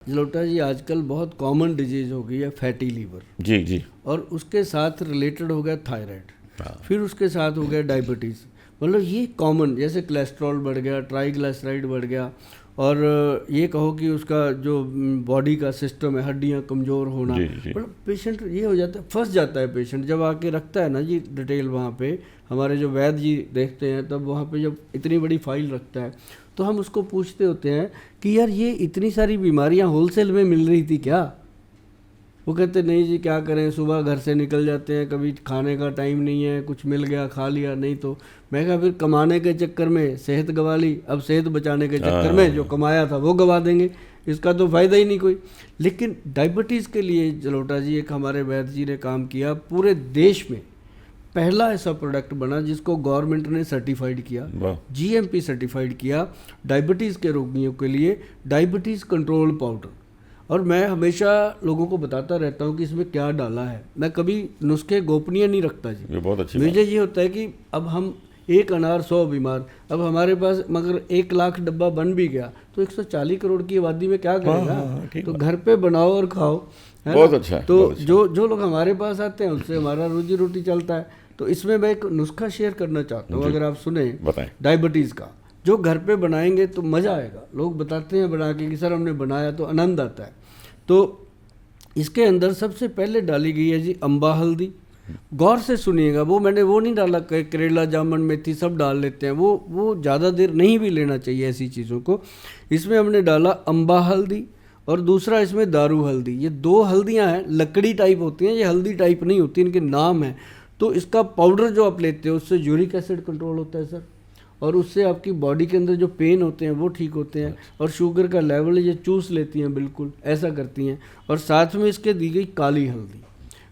जलोटा जी, आजकल बहुत common disease हो गई है फैटी लीवर। जी जी। और उसके साथ रिलेटेड हो गया थायराइड, हाँ। फिर उसके साथ हो गया डायबिटीज़। मतलब ये कॉमन, जैसे कोलेस्ट्रॉल बढ़ गया, ट्राइग्लिसराइड बढ़ गया, और ये कहो कि उसका जो बॉडी का सिस्टम है, हड्डियां कमज़ोर होना, जी, जी। मतलब पेशेंट ये हो जाता है, फंस जाता है पेशेंट। जब आके रखता है ना जी डिटेल वहाँ पे, हमारे जो वैद्य जी देखते हैं, तब वहाँ पे जब इतनी बड़ी फाइल रखता है तो हम उसको पूछते होते हैं कि यार ये इतनी सारी बीमारियाँ होलसेल में मिल रही थी क्या? वो कहते नहीं जी, क्या करें, सुबह घर से निकल जाते हैं, कभी खाने का टाइम नहीं है, कुछ मिल गया खा लिया, नहीं तो। मैं कहा फिर कमाने के चक्कर में सेहत गंवा ली, अब सेहत बचाने के चक्कर में जो कमाया था वो गंवा देंगे, इसका तो फ़ायदा ही नहीं कोई। लेकिन डायबिटीज़ के लिए जलोटा जी एक हमारे वैद्य जी ने काम किया, पूरे देश में पहला ऐसा प्रोडक्ट बना जिसको गवर्नमेंट ने सर्टिफाइड किया, जीएमपी सर्टिफाइड किया डायबिटीज़ के रोगियों के लिए, डायबिटीज़ कंट्रोल पाउडर। और मैं हमेशा लोगों को बताता रहता हूँ कि इसमें क्या डाला है, मैं कभी नुस्खे गोपनीय नहीं रखता जी। ये बहुत अच्छी मुझे ये होता है कि अब हम एक अनार 100 बीमार, अब हमारे पास मगर 1 लाख डब्बा बन भी गया तो 140 करोड़ की आबादी में क्या करेगा? तो घर पे बनाओ और खाओ, है बहुत ना? अच्छा है, तो बहुत अच्छा। जो लोग हमारे पास आते हैं उससे हमारा रोजी रोटी चलता है। तो इसमें मैं एक नुस्खा शेयर करना चाहता हूँ, अगर आप सुने, बताएं। डायबिटीज़ का, जो घर पे बनाएंगे तो मज़ा आएगा। लोग बताते हैं बना के कि सर हमने बनाया तो आनंद आता है। तो इसके अंदर सबसे पहले डाली गई है जी अम्बा हल्दी। गौर से सुनिएगा, वो मैंने वो नहीं डाला करेला, जामुन, मेथी सब डाल लेते हैं, वो ज़्यादा देर नहीं भी लेना चाहिए ऐसी चीज़ों को। इसमें हमने डाला अम्बा हल्दी और दूसरा इसमें दारू हल्दी। ये 2 हल्दियाँ हैं, लकड़ी टाइप होती हैं, ये हल्दी टाइप नहीं होती, इनके नाम हैं। तो इसका पाउडर जो आप लेते हो उससे यूरिक एसिड कंट्रोल होता है सर, और उससे आपकी बॉडी के अंदर जो पेन होते हैं वो ठीक होते हैं, और शुगर का लेवल ये चूस लेती हैं, बिल्कुल ऐसा करती हैं। और साथ में इसके दी गई काली हल्दी।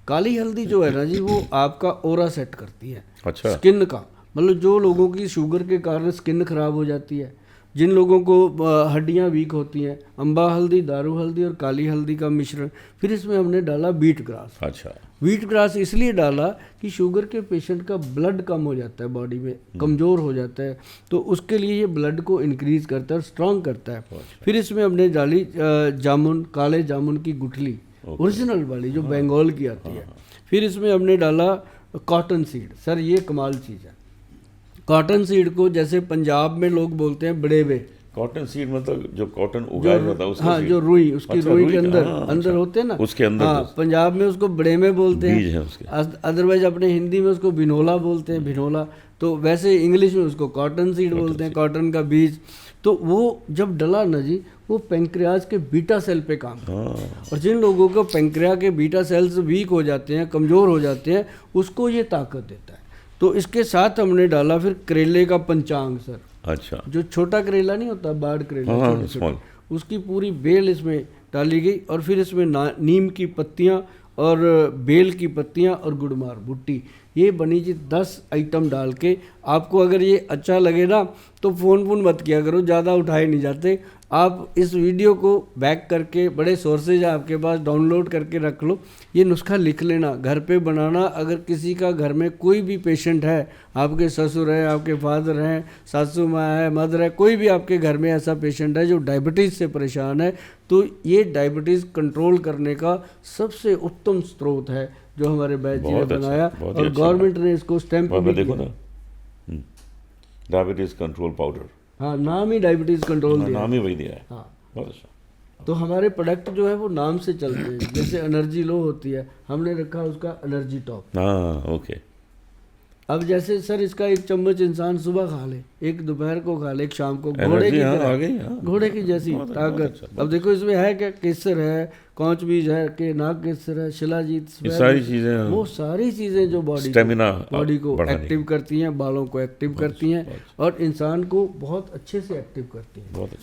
काली हल्दी जो है ना जी, वो आपका ओरा सेट करती है, अच्छा। स्किन का। मतलब जो लोगों की शुगर के कारण स्किन खराब हो जाती है, जिन लोगों को हड्डियां वीक होती हैं, अम्बा हल्दी, दारू हल्दी और काली हल्दी का मिश्रण। फिर इसमें हमने डाला बीट ग्रास। अच्छा। व्हीट ग्रास इसलिए डाला कि शुगर के पेशेंट का ब्लड कम हो जाता है, बॉडी में कमज़ोर हो जाता है, तो उसके लिए ये ब्लड को इंक्रीज़ करता है और स्ट्रॉन्ग करता है। फिर इसमें हमने डाली जामुन, काले जामुन की गुठली, ओरिजिनल वाली जो बंगाल की आती है। फिर इसमें हमने डाला कॉटन सीड। सर ये कमाल चीज़ है, कॉटन सीड को जैसे पंजाब में लोग बोलते हैं बड़ेवे। कॉटन सीड मतलब जो कॉटन उगाया जाता है उसका हाँ, सीड? जो रुई, उसकी अच्छा, रुई के का, अंदर हाँ, अच्छा, होते हैं ना, उसके अंदर। हाँ, पंजाब में उसको बड़ेमे बोलते बीज है हैं, उसके। अदरवाइज अपने हिंदी में उसको भिनोला बोलते हैं, भिनोला। तो वैसे इंग्लिश में उसको कॉटन सीड बोलते हैं, कॉटन का बीज। तो वो जब डला ना जी, वो पेंक्रियाज के बीटा सेल पे काम करता है, और जिन लोगों को पेंक्रिया के बीटा सेल्स वीक हो जाते हैं, कमज़ोर हो जाते हैं, उसको ये ताकत देता है। तो इसके साथ हमने डाला फिर करेले का पंचांग सर। अच्छा। जो छोटा करेला नहीं होता, बाड़ करेला, हाँ, छोटे छोटे, उसकी पूरी बेल इसमें डाली गई। और फिर इसमें नीम की पत्तियाँ और बेल की पत्तियाँ और गुड़मार भुट्टी, ये बनी जी 10 आइटम डाल के। आपको अगर ये अच्छा लगे ना तो फ़ोन मत किया करो, ज़्यादा उठाए नहीं जाते। आप इस वीडियो को बैक करके, बड़े सोर्सेज है आपके पास, डाउनलोड करके रख लो, ये नुस्खा लिख लेना, घर पे बनाना। अगर किसी का घर में कोई भी पेशेंट है, आपके ससुर है, आपके फादर हैं, सासू माँ है, मदर है, कोई भी आपके घर में ऐसा पेशेंट है जो डायबिटीज़ से परेशान है, तो ये डायबिटीज़ कंट्रोल करने का सबसे उत्तम स्रोत है जो हमारे वैद्य जी ने बनाया, और गवर्नमेंट ने इसको स्टैम्प भी देखो ना, डायबिटीज कंट्रोल पाउडर। हाँ, नाम ही डायबिटीज़ कंट्रोल दिया, नाम ही वही दिया है। हाँ, बहुत अच्छा। तो हमारे प्रोडक्ट जो है वो नाम से चलते हैं। जैसे एनर्जी लो होती है, हमने रखा उसका एनर्जी टॉप। हाँ, ओके। अब जैसे सर इसका 1 चम्मच इंसान सुबह खा ले, एक दोपहर को खा ले, एक शाम को, घोड़े की तरह, घोड़े की जैसी ताकत। अब देखो इसमें है क्या, केसर है, कौच बीज है, के नाग केसर है, शिलाजीत, सारी चीज़ें, वो सारी चीज़ें जो बॉडी को एक्टिव करती हैं, बालों को एक्टिव करती हैं, और इंसान को बहुत अच्छे से एक्टिव करती हैं। बहुत अच्छा।